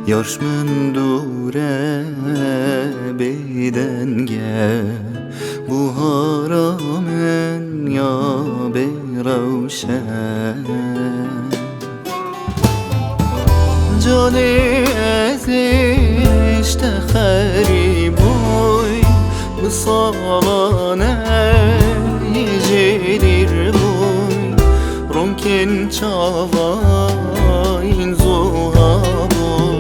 یارش من دوره بیدنگه بوهارا من یا بروشن جاني عزيز تخري بوي بصالانه يجري بوي رمكن چاواين زوها بوي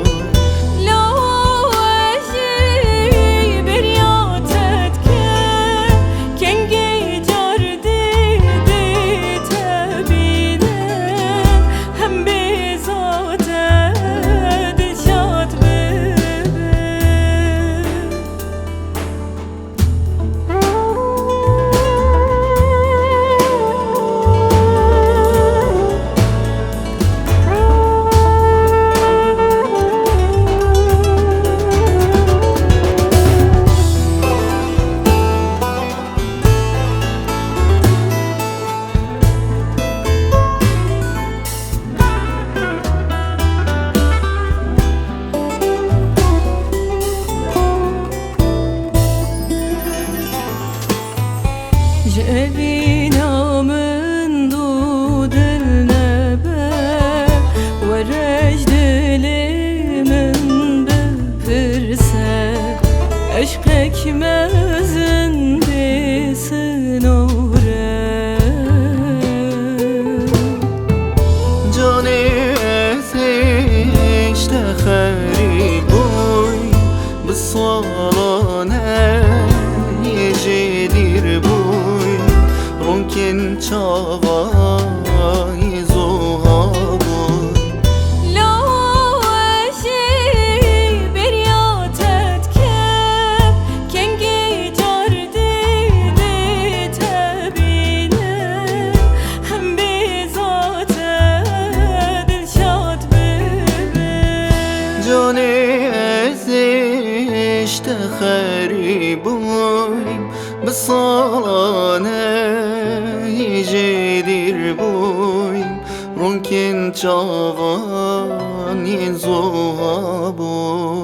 جبينا من دود النبى ورجد لي من بفرسه عشقك مازن بسنوره جاني عزيز تخري بوي بالصالانه يجدير بوي ممكن چاوای زوها بود لو اشي برياتت كم كنجي جردي لتبينه هم بذات دلشاد ببه جاني عزيز تخري بوي بالصالانه يجدير بوي ممكن چاوان ينزوها بوي